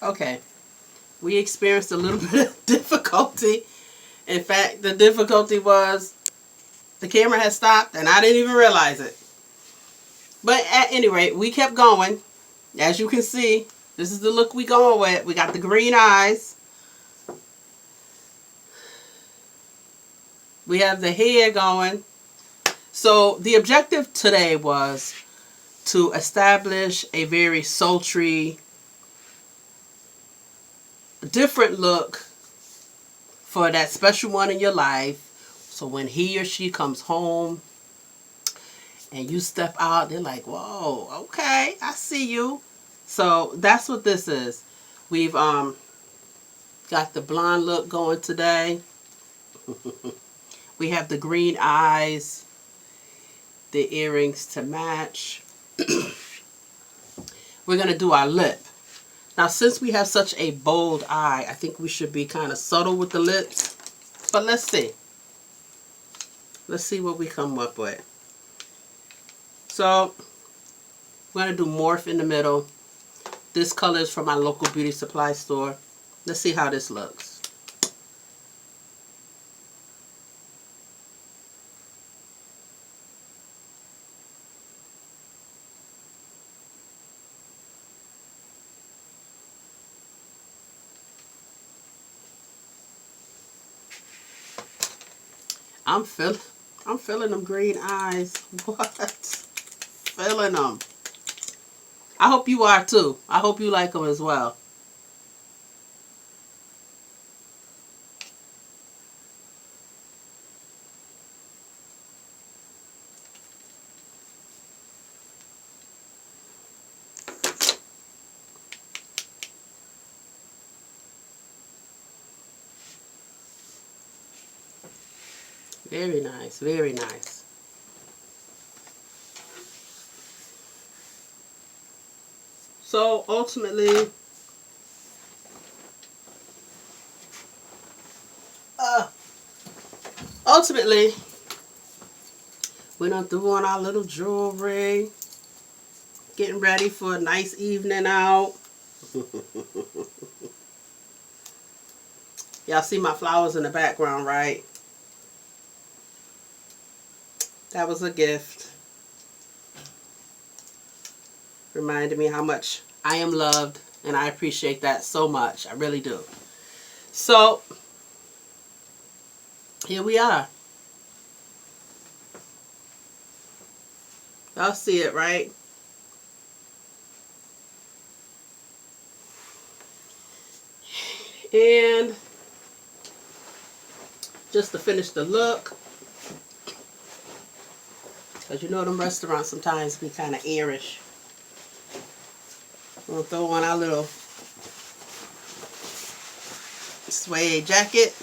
Okay, we experienced a little bit of difficulty. In fact, the difficulty was the camera had stopped and I didn't even realize it. But at any rate, we kept going. As you can see, this is the look we going with. We got the green eyes. We have the hair going. So the objective today was to establish a very sultry, different look for that special one in your life. So when he or she comes home and you step out, they're like, whoa, okay, I see you. So that's what this is. We've got the blonde look going today. We have the green eyes, the earrings to match. We're going to do our lip. Now, since we have such a bold eye, I think we should be kind of subtle with the lips. But let's see. Let's see what we come up with. So, we're going to do Morph in the middle. This color is from my local beauty supply store. Let's see how this looks. I'm feeling them green eyes. What? Feeling them. I hope you are too. I hope you like them as well. Very nice, very nice. So ultimately, uh, ultimately, we done threw on our little jewelry, getting ready for a nice evening out. Y'all see my flowers in the background, right? That was a gift. Reminded me how much I am loved, and I appreciate that so much. I really do. So, here we are. Y'all see it, right? And just to finish the look, because you know them restaurants sometimes be kind of airish. We'll throw on our little suede jacket.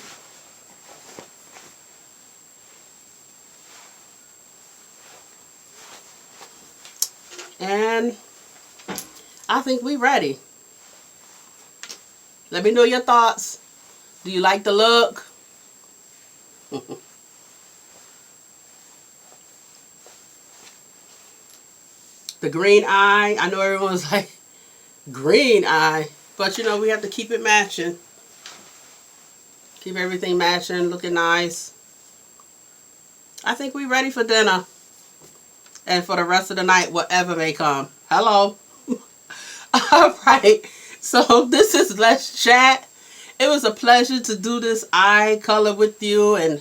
And I think we're ready. Let me know your thoughts. Do you like the look? The green eye. I know everyone's like, green eye. But you know, we have to keep it matching. Keep everything matching, looking nice. I think we're ready for dinner. And for the rest of the night, whatever may come. Hello. All right. So this is Let's Chat. It was a pleasure to do this eye color with you. And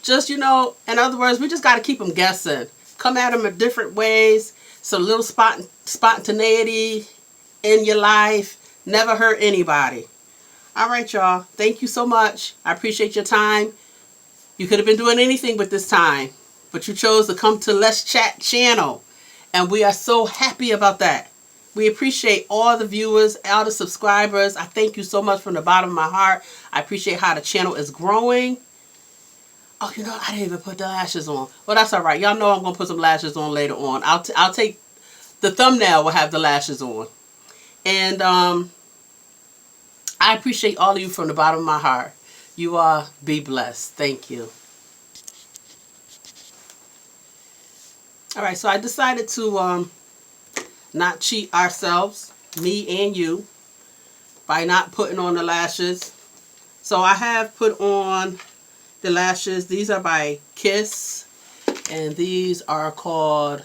just, you know, in other words, we just got to keep them guessing. Come at them in different ways. So a little spontaneity in your life. Never hurt anybody. All right, y'all. Thank you so much. I appreciate your time. You could have been doing anything with this time, but you chose to come to Let's Chat channel. And we are so happy about that. We appreciate all the viewers, all the subscribers. I thank you so much from the bottom of my heart. I appreciate how the channel is growing. Oh, you know, I didn't even put the lashes on. Well, that's all right. Y'all know I'm going to put some lashes on later on. I'll take the thumbnail will have the lashes on. And I appreciate all of you from the bottom of my heart. You are be blessed. Thank you. All right, so I decided to not cheat ourselves, me and you. by not putting on the lashes. So I have put on the lashes. These are by Kiss, and these are called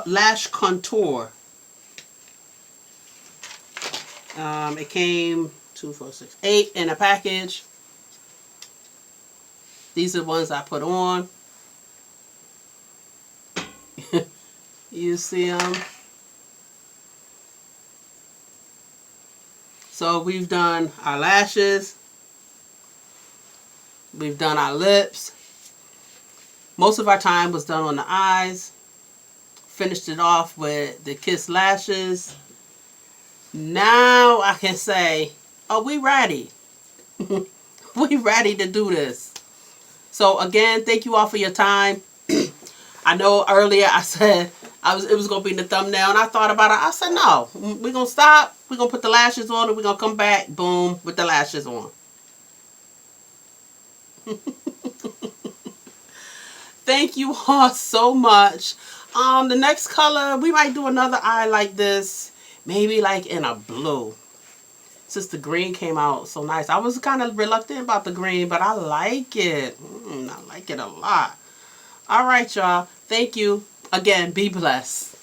Lash Contour. It came 2, 4, 6, 8 in a package. These are the ones I put on. You see them? So we've done our lashes. We've done our lips. Most of our time was done on the eyes. Finished it off with the Kiss lashes. Now I can say, oh, we ready. We ready to do this. So again, thank you all for your time. I know earlier I said it was gonna be in the thumbnail, and I thought about it. I said no, we're gonna stop. We're gonna put the lashes on, and we're gonna come back, boom, with the lashes on. Thank you all so much. The next color, we might do another eye like this, maybe like in a blue. Since the green came out so nice, I was kind of reluctant about the green, but I like it. I like it a lot. All right, y'all. Thank you again. Be blessed.